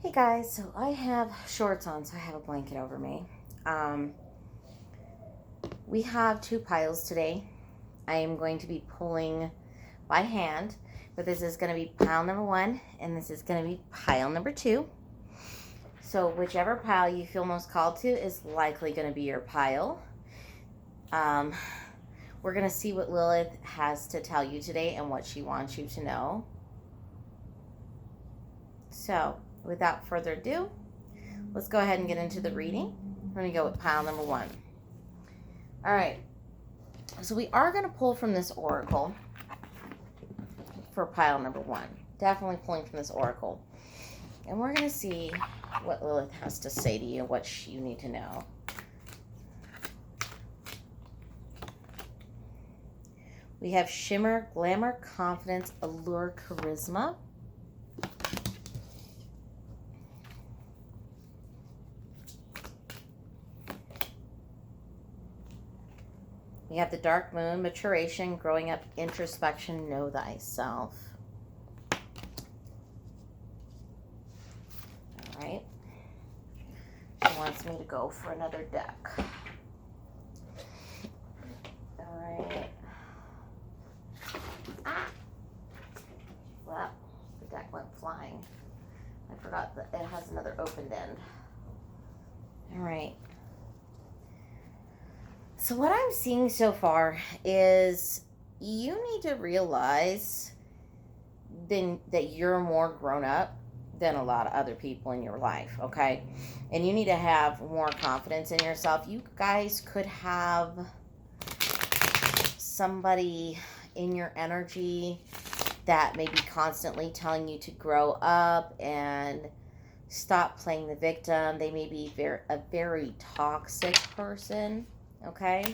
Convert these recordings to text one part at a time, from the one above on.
Hey guys, so I have shorts on, so I have a blanket over me. We have two piles today. I am going to be pulling by hand, but this is going to be pile number 1, and this is going to be pile number 2. So whichever pile you feel most called to is likely going to be your pile. We're going to see what Lilith has to tell you today and what she wants you to know. So, without further ado, let's go ahead and get into the reading. We're going to go with pile number 1. All right. So we are going to pull from this oracle for pile number 1. Definitely pulling from this oracle. And we're going to see what Lilith has to say to you, what you need to know. We have shimmer, glamour, confidence, allure, charisma. We have the dark moon, maturation, growing up, introspection, know thyself. All right. She wants me to go for another deck. All right. Ah! Well, the deck went flying. I forgot that it has another opened end. All right. So what I'm seeing so far is you need to realize then that you're more grown up than a lot of other people in your life, okay? And you need to have more confidence in yourself. You guys could have somebody in your energy that may be constantly telling you to grow up and stop playing the victim. They may be a very toxic person. Okay,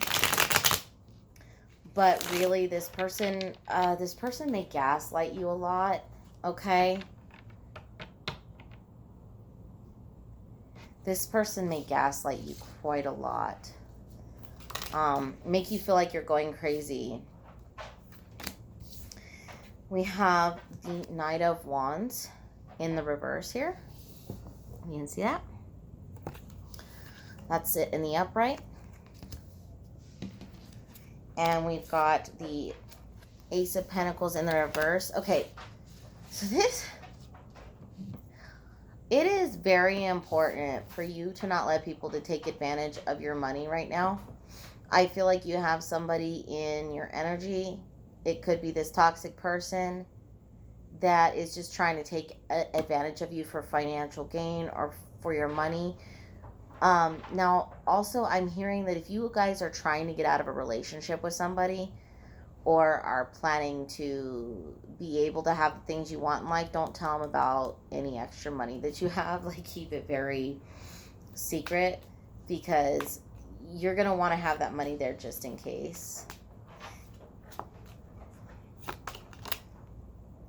but really this person may gaslight you a lot. Okay, this person may gaslight you quite a lot, make you feel like you're going crazy. We have the Knight of Wands in the reverse here. You can see that. That's it in the upright. And we've got the Ace of Pentacles in the reverse. Okay, so it is very important for you to not let people to take advantage of your money right now. I feel like you have somebody in your energy. It could be this toxic person that is just trying to take advantage of you for financial gain or for your money. Now, also, I'm hearing that if you guys are trying to get out of a relationship with somebody or are planning to be able to have the things you want in life, don't tell them about any extra money that you have. Like, keep it very secret because you're going to want to have that money there just in case.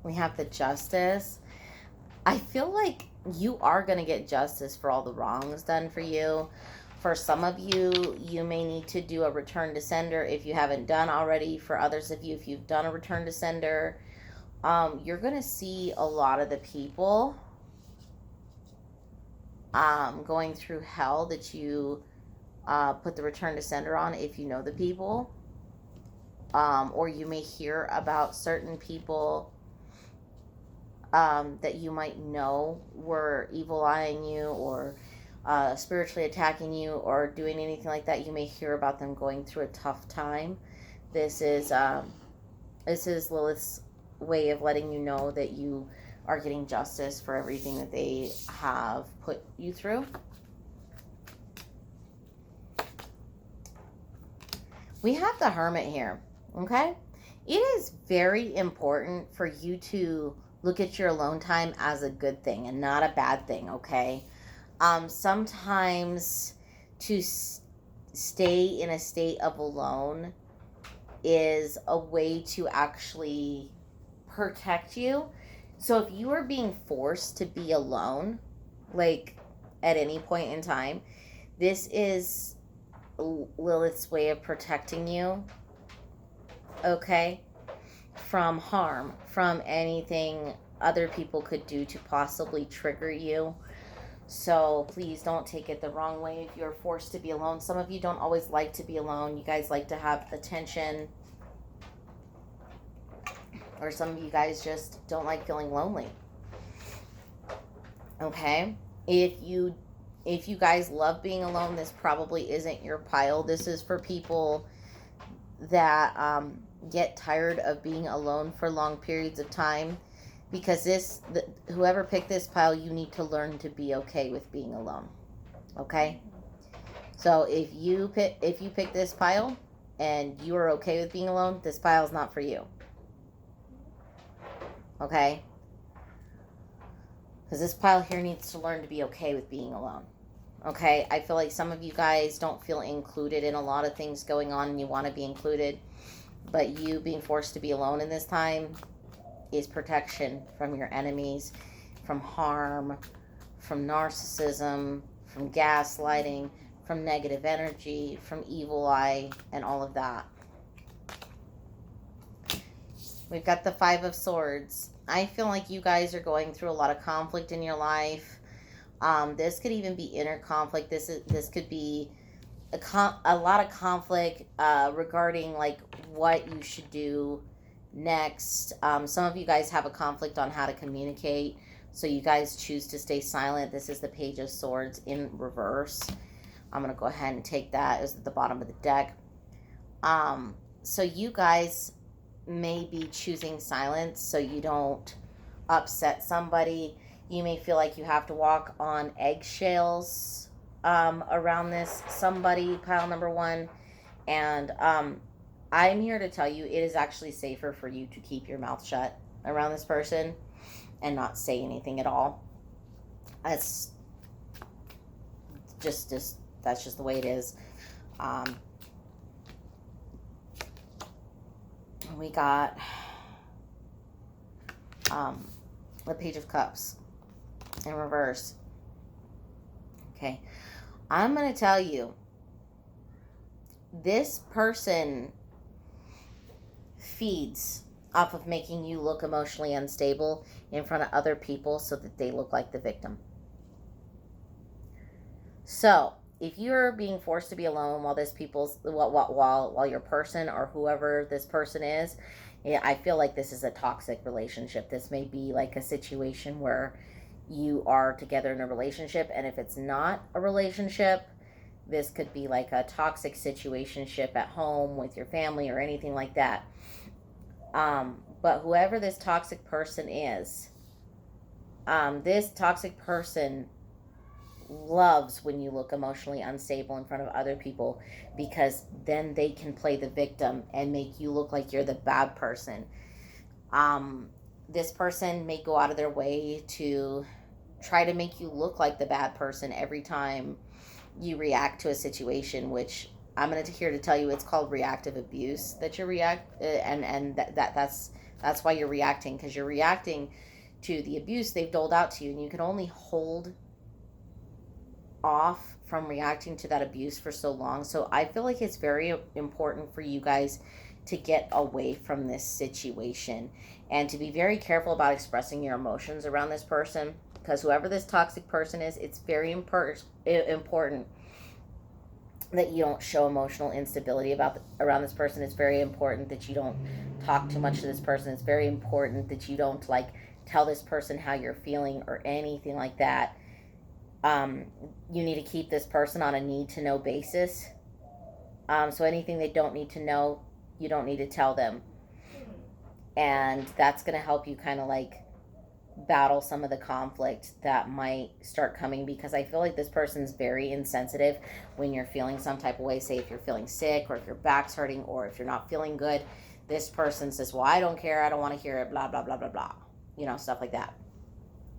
We have the Justice. I feel like you are going to get justice for all the wrongs done for you. For some of you, you may need to do a return to sender if you haven't done already. For others of you, if you've done a return to sender, you're going to see a lot of the people going through hell that you put the return to sender on if you know the people. Or you may hear about certain people that you might know were evil eyeing you or spiritually attacking you or doing anything like that. You may hear about them going through a tough time. This is Lilith's way of letting you know that you are getting justice for everything that they have put you through. We have the Hermit here, okay? It is very important for you to look at your alone time as a good thing and not a bad thing, okay? Sometimes to stay in a state of alone is a way to actually protect you. So if you are being forced to be alone, like at any point in time, this is Lilith's way of protecting you, okay? From harm, from anything other people could do to possibly trigger you. So please don't take it the wrong way if you're forced to be alone. Some of you don't always like to be alone. You guys like to have attention. Or some of you guys just don't like feeling lonely. Okay? If you guys love being alone, this probably isn't your pile. This is for people that get tired of being alone for long periods of time. Because whoever picked this pile, you need to learn to be okay with being alone. Okay? So if you pick this pile and you are okay with being alone, this pile is not for you. Okay? Because this pile here needs to learn to be okay with being alone. Okay? I feel like some of you guys don't feel included in a lot of things going on and you want to be included. But you being forced to be alone in this time is protection from your enemies, from harm, from narcissism, from gaslighting, from negative energy, from evil eye, and all of that. We've got the Five of Swords. I feel like you guys are going through a lot of conflict in your life. This could even be inner conflict. This could be a lot of conflict regarding like what you should do next. Some of you guys have a conflict on how to communicate, so you guys choose to stay silent. This is the Page of Swords in reverse. I'm going to go ahead and take that. It's at the bottom of the deck. So you guys may be choosing silence so you don't upset somebody. You may feel like you have to walk on eggshells around this somebody, pile number one. And I'm here to tell you it is actually safer for you to keep your mouth shut around this person and not say anything at all. That's just the way it is. We got the Page of Cups in reverse. Okay. I'm going to tell you, this person feeds off of making you look emotionally unstable in front of other people so that they look like the victim. So, if you're being forced to be alone while your person or whoever this person is, yeah, I feel like this is a toxic relationship. This may be like a situation where you are together in a relationship, and if it's not a relationship, this could be like a toxic situationship at home with your family or anything like that. But whoever this toxic person is, this toxic person loves when you look emotionally unstable in front of other people, because then they can play the victim and make you look like you're the bad person. This person may go out of their way to try to make you look like the bad person every time you react to a situation, which I'm here to tell you it's called reactive abuse that you and that's why you're reacting, because you're reacting to the abuse they've doled out to you, and you can only hold off from reacting to that abuse for so long. So I feel like it's very important for you guys to get away from this situation and to be very careful about expressing your emotions around this person, because whoever this toxic person is, it's very important that you don't show emotional instability around this person. It's very important that you don't talk too much to this person. It's very important that you don't like tell this person how you're feeling or anything like that. You need to keep this person on a need-to-know basis. So anything they don't need to know, you don't need to tell them. And that's going to help you kind of like battle some of the conflict that might start coming, because I feel like this person's very insensitive when you're feeling some type of way. Say if you're feeling sick, or if your back's hurting, or if you're not feeling good, this person says, well, I don't care, I don't want to hear it, blah, blah, blah, blah, blah. You know, stuff like that.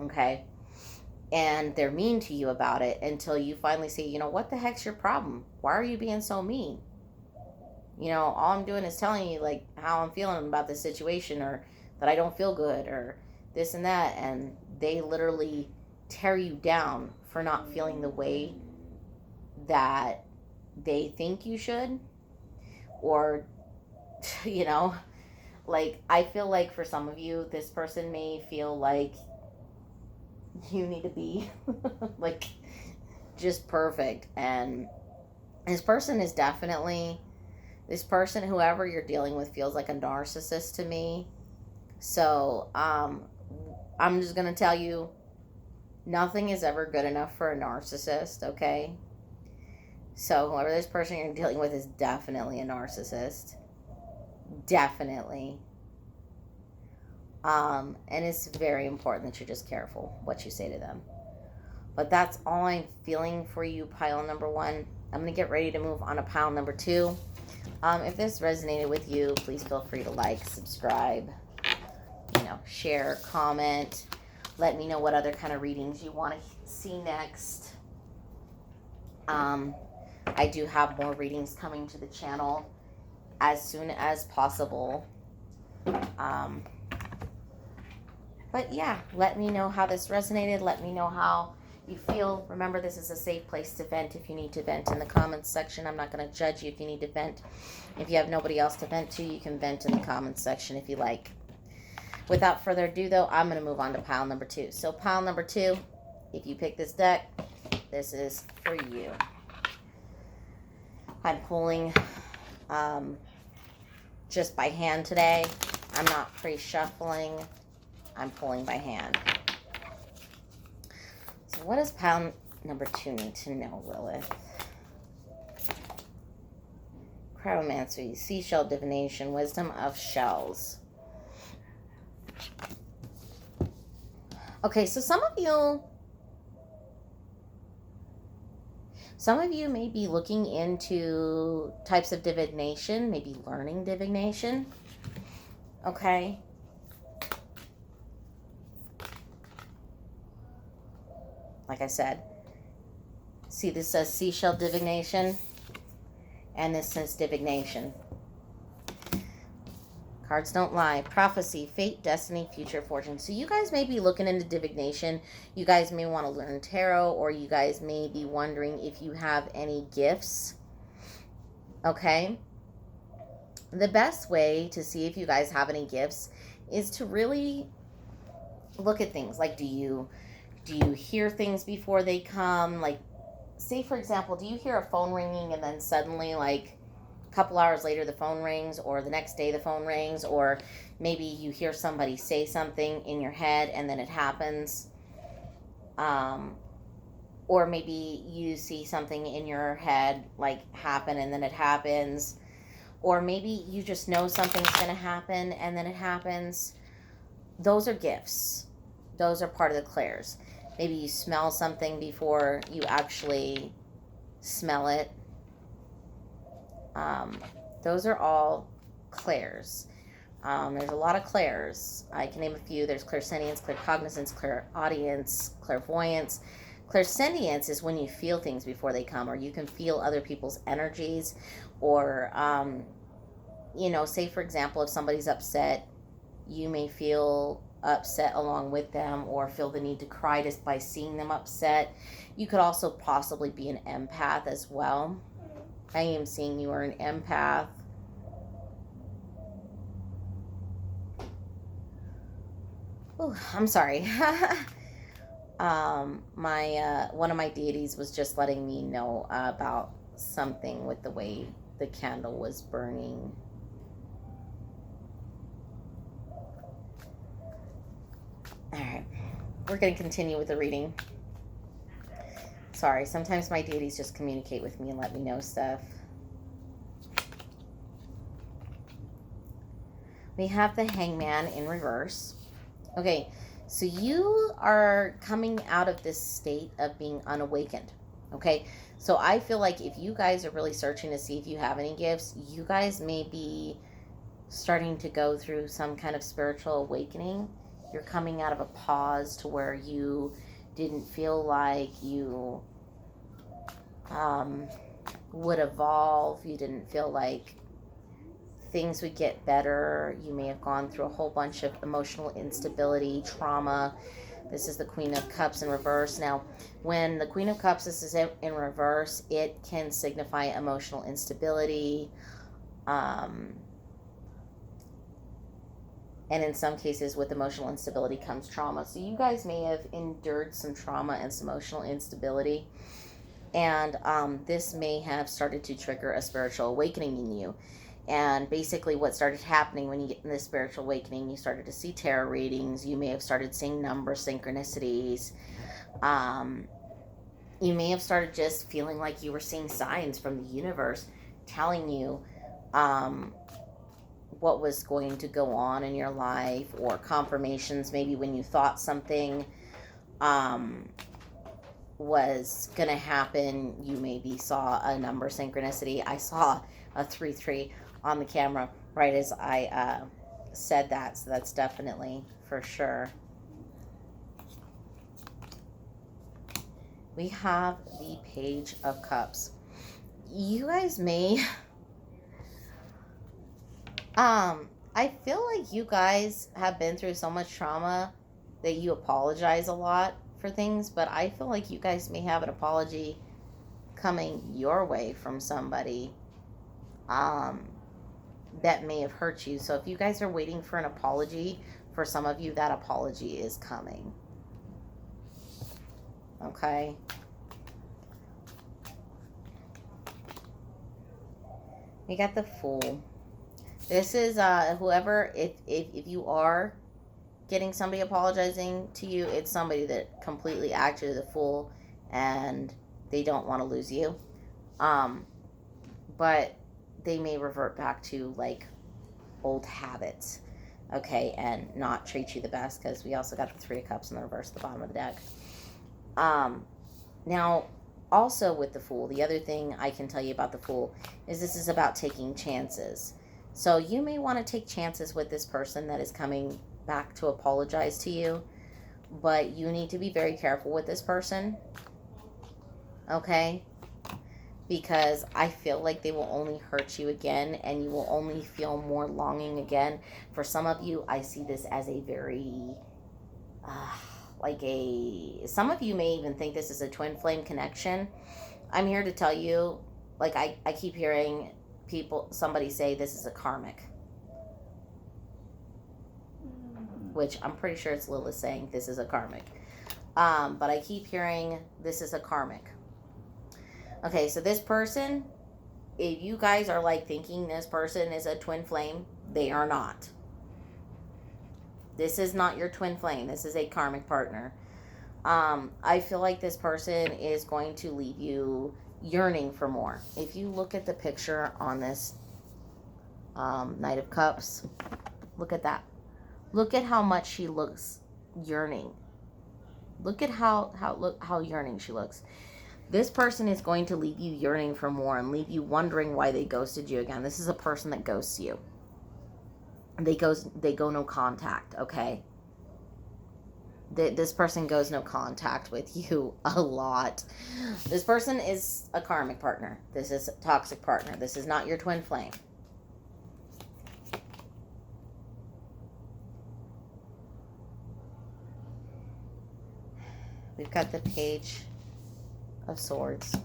Okay? And they're mean to you about it until you finally say, you know, what the heck's your problem? Why are you being so mean? You know, all I'm doing is telling you like how I'm feeling about this situation, or that I don't feel good, or this and that. And they literally tear you down for not feeling the way that they think you should. Or, you know, like I feel like for some of you, this person may feel like you need to be like just perfect. And this person, whoever you're dealing with, feels like a narcissist to me. So I'm just gonna tell you, nothing is ever good enough for a narcissist, okay? So whoever this person you're dealing with is definitely a narcissist. Definitely. And it's very important that you're just careful what you say to them. But that's all I'm feeling for you, pile number 1. I'm going to get ready to move on to pile number 2. If this resonated with you, please feel free to like, subscribe, share, comment. Let me know what other kind of readings you want to see next. I do have more readings coming to the channel as soon as possible. But yeah, let me know how this resonated. Let me know how you feel. Remember, this is a safe place to vent if you need to vent in the comments section. I'm not going to judge you if you need to vent. If you have nobody else to vent to, you can vent in the comments section if you like. Without further ado, though, I'm going to move on to pile number 2. So pile number 2, if you pick this deck, this is for you. I'm pulling just by hand today. I'm not pre-shuffling. I'm pulling by hand. So what does pile number 2 need to know, Lilith? Cryomancy, seashell divination, wisdom of shells. Okay, so some of you may be looking into types of divination, maybe learning divination. Okay. Like I said, see, this says seashell divination, and this says divination. Cards don't lie. Prophecy, fate, destiny, future, fortune. So you guys may be looking into divination. You guys may want to learn tarot, or you guys may be wondering if you have any gifts. Okay? The best way to see if you guys have any gifts is to really look at things. Like, do you hear things before they come? Like, say, for example, do you hear a phone ringing and then suddenly, like, couple hours later the phone rings, or the next day the phone rings, or maybe you hear somebody say something in your head and then it happens, or maybe you see something in your head like happen and then it happens, or maybe you just know something's going to happen and then it happens. Those are gifts. Those are part of the clairs. Maybe you smell something before you actually smell it. Those are all clairs. There's a lot of clairs. I can name a few. There's clairsentience, claircognizance, clairaudience, clairvoyance. Clairsentience is when you feel things before they come, or you can feel other people's energies, or, say, for example, if somebody's upset, you may feel upset along with them, or feel the need to cry just by seeing them upset. You could also possibly be an empath as well. I am seeing you are an empath. Oh, I'm sorry. One of my deities was just letting me know about something with the way the candle was burning. All right, we're going to continue with the reading. Sorry, sometimes my deities just communicate with me and let me know stuff. We have the Hangman in reverse. Okay, so you are coming out of this state of being unawakened. Okay, so I feel like if you guys are really searching to see if you have any gifts, you guys may be starting to go through some kind of spiritual awakening. You're coming out of a pause to where you didn't feel like you would evolve. You didn't feel like things would get better. You may have gone through a whole bunch of emotional instability, trauma. This is the Queen of Cups in reverse. Now, when the Queen of Cups is in reverse, it can signify emotional instability, And in some cases, with emotional instability comes trauma. So you guys may have endured some trauma and some emotional instability. And this may have started to trigger a spiritual awakening in you. And basically what started happening when you get in this spiritual awakening, you started to see tarot readings. You may have started seeing number synchronicities. You may have started just feeling like you were seeing signs from the universe telling you what was going to go on in your life, or confirmations maybe when you thought something was going to happen. You maybe saw a number synchronicity. I saw a 3-3 on the camera right as I said that, so that's definitely for sure. We have the Page of Cups. You guys may I feel like you guys have been through so much trauma that you apologize a lot for things, but I feel like you guys may have an apology coming your way from somebody that may have hurt you. So if you guys are waiting for an apology, for some of you, that apology is coming. Okay? We got the Fool. This is whoever, if you are getting somebody apologizing to you, it's somebody that completely acted as a fool and they don't want to lose you. But they may revert back to like old habits, okay, and not treat you the best, because we also got the 3 of Cups in the reverse at the bottom of the deck. Now, also with the Fool, the other thing I can tell you about the Fool is this is about taking chances. So you may want to take chances with this person that is coming back to apologize to you, but you need to be very careful with this person, okay? Because I feel like they will only hurt you again, and you will only feel more longing again. For some of you, I see this as a very, some of you may even think this is a twin flame connection. I'm here to tell you, like I keep hearing somebody say this is a karmic, which I'm pretty sure it's Lilith saying this is a karmic, but I keep hearing this is a karmic. Okay, so this person, if you guys are like thinking this person is a twin flame, they are not. This is not your twin flame. This is a karmic partner. I feel like this person is going to leave you yearning for more. If you look at the picture on this Knight of Cups, look at that. Look at how much she looks yearning. Look at how yearning she looks. This person is going to leave you yearning for more and leave you wondering why they ghosted you again. This is a person that ghosts you. They go no contact, okay? This person goes no contact with you a lot. This person is a karmic partner. This is a toxic partner. This is not your twin flame. We've got the Page of Swords.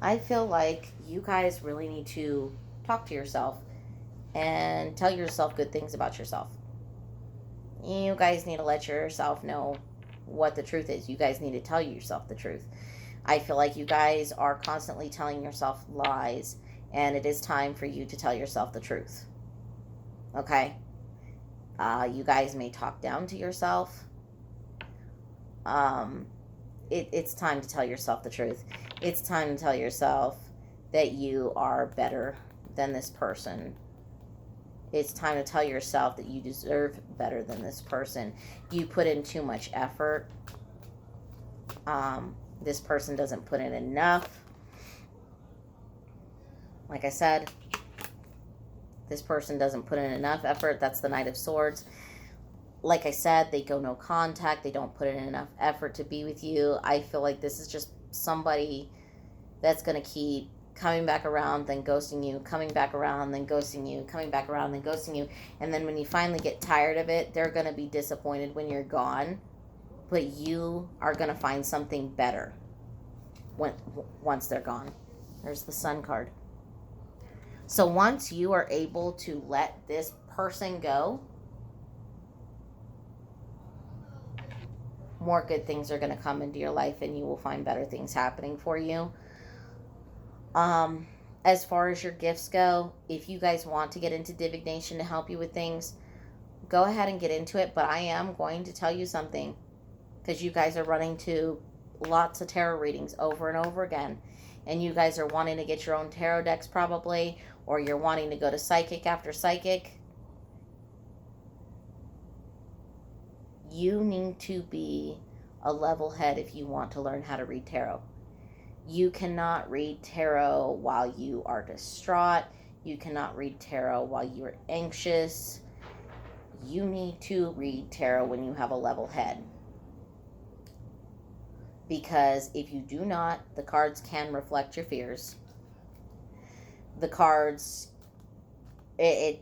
I feel like you guys really need to talk to yourself and tell yourself good things about yourself. You guys need to let yourself know what the truth is. You guys need to tell yourself the truth. I feel like you guys are constantly telling yourself lies, and it is time for you to tell yourself the truth. Okay? You guys may talk down to yourself. It's time to tell yourself the truth. It's time to tell yourself that you are better than this person. It's time to tell yourself that you deserve better than this person. You put in too much effort. This person doesn't put in enough. Like I said, this person doesn't put in enough effort. That's the Knight of Swords. Like I said, they go no contact. They don't put in enough effort to be with you. I feel like this is just somebody that's going to keep coming back around, then ghosting you, coming back around, then ghosting you, coming back around, then ghosting you. And then when you finally get tired of it, they're going to be disappointed when you're gone. But you are going to find something better once they're gone. There's the Sun card. So once you are able to let this person go, more good things are going to come into your life and you will find better things happening for you. As far as your gifts go, if you guys want to get into divination to help you with things, go ahead and get into it. But I am going to tell you something, because you guys are running to lots of tarot readings over and over again, and you guys are wanting to get your own tarot decks probably, or you're wanting to go to psychic after psychic. You need to be a level head if you want to learn how to read tarot. You cannot read tarot while you are distraught. You cannot read tarot while you're anxious. You need to read tarot when you have a level head. Because if you do not, the cards can reflect your fears. The cards, the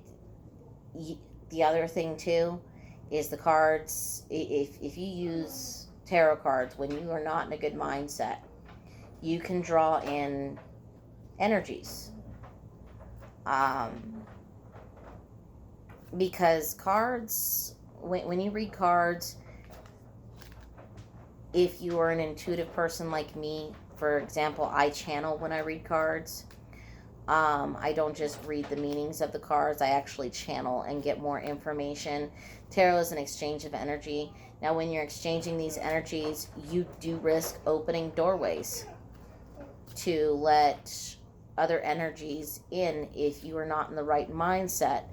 other thing too, is the cards, if you use tarot cards when you are not in a good mindset, you can draw in energies. Because cards, when you read cards, if you are an intuitive person like me, for example, I channel when I read cards. I don't just read the meanings of the cards. I actually channel and get more information. Tarot is an exchange of energy. Now, when you're exchanging these energies, you do risk opening doorways to let other energies in if you are not in the right mindset.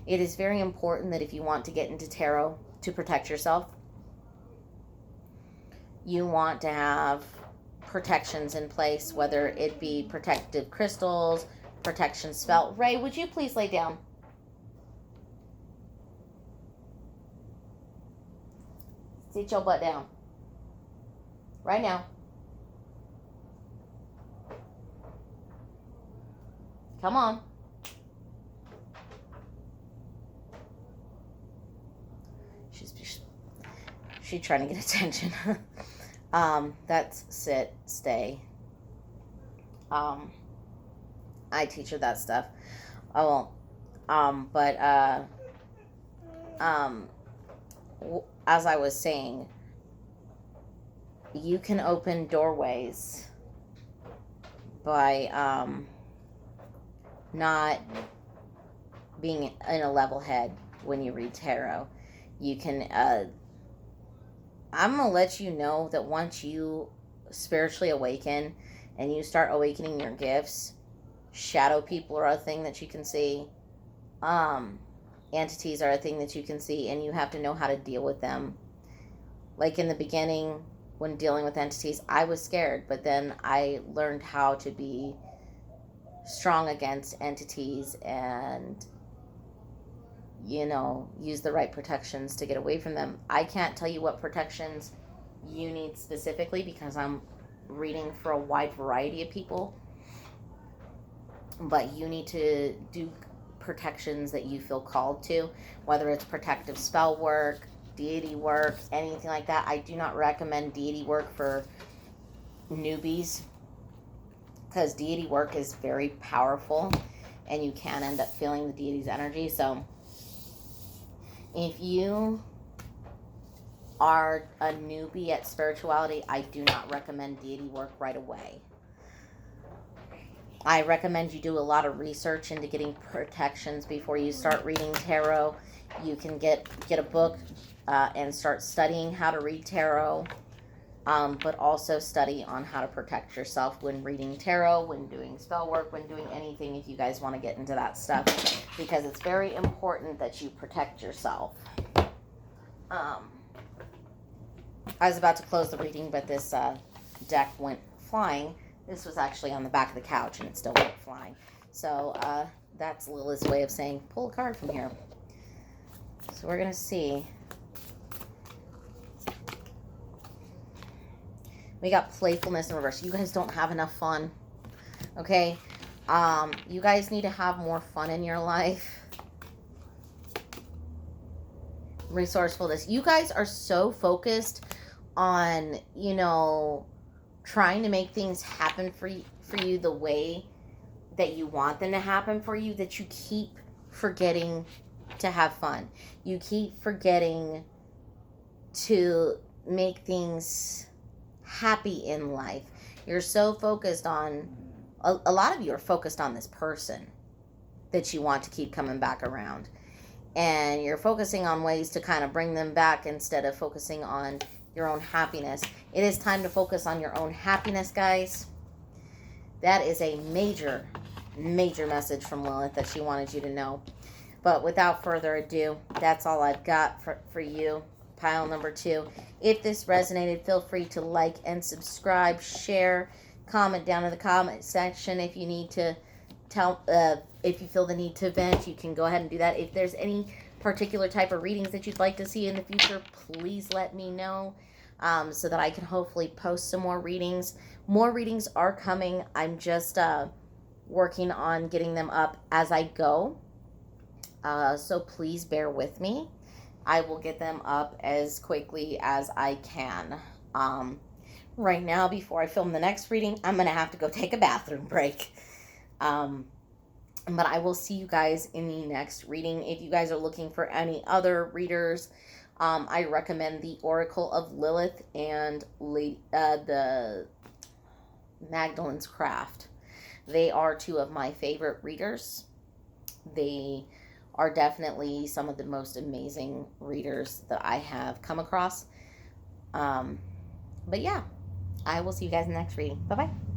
It is very important that if you want to get into tarot to protect yourself, you want to have protections in place, whether it be protective crystals, protection spell. Ray, would you please lay down? Sit your butt down. Right now. Come on. She's trying to get attention. That's sit, stay. I teach her that stuff. I won't. As I was saying, you can open doorways by not being in a level head when you read tarot. You can, I'm going to let you know that once you spiritually awaken and you start awakening your gifts, shadow people are a thing that you can see. Entities are a thing that you can see, and you have to know how to deal with them. Like in the beginning, when dealing with entities, I was scared, but then I learned how to be strong against entities and, use the right protections to get away from them. I can't tell you what protections you need specifically because I'm reading for a wide variety of people, but you need to do protections that you feel called to, whether it's protective spell work, deity work, anything like that. I do not recommend deity work for newbies because deity work is very powerful and you can end up feeling the deity's energy. So if you are a newbie at spirituality, I do not recommend deity work right away. I recommend you do a lot of research into getting protections before you start reading tarot. You can get a book and start studying how to read tarot, but also study on how to protect yourself when reading tarot, when doing spell work, when doing anything, if you guys want to get into that stuff, because it's very important that you protect yourself. I was about to close the reading, but this deck went flying. This was actually on the back of the couch, and it still went flying. So that's Lilith's way of saying, pull a card from here. So we're going to see. We got playfulness in reverse. You guys don't have enough fun. Okay? You guys need to have more fun in your life. Resourcefulness. You guys are so focused on, trying to make things happen for you the way that you want them to happen for you, that you keep forgetting to have fun. You keep forgetting to make things happy in life. You're so focused on, a lot of you are focused on this person that you want to keep coming back around. And you're focusing on ways to kind of bring them back instead of focusing on your own happiness. It is time to focus on your own happiness, guys. That is a major, major message from Lilith that she wanted you to know. But without further ado, that's all I've got for you. Pile number 2. If this resonated, feel free to like and subscribe, share, comment down in the comment section. If you need to if you feel the need to vent, you can go ahead and do that. If there's any particular type of readings that you'd like to see in the future, please let me know, so that I can hopefully post some more readings. More readings are coming. I'm just working on getting them up as I go. So please bear with me. I will get them up as quickly as I can. Right now, before I film the next reading, I'm going to have to go take a bathroom break. But I will see you guys in the next reading. If you guys are looking for any other readers, I recommend the Oracle of Lilith and the Magdalene's Craft. They are 2 of my favorite readers. They are definitely some of the most amazing readers that I have come across. But yeah, I will see you guys in the next reading. Bye-bye.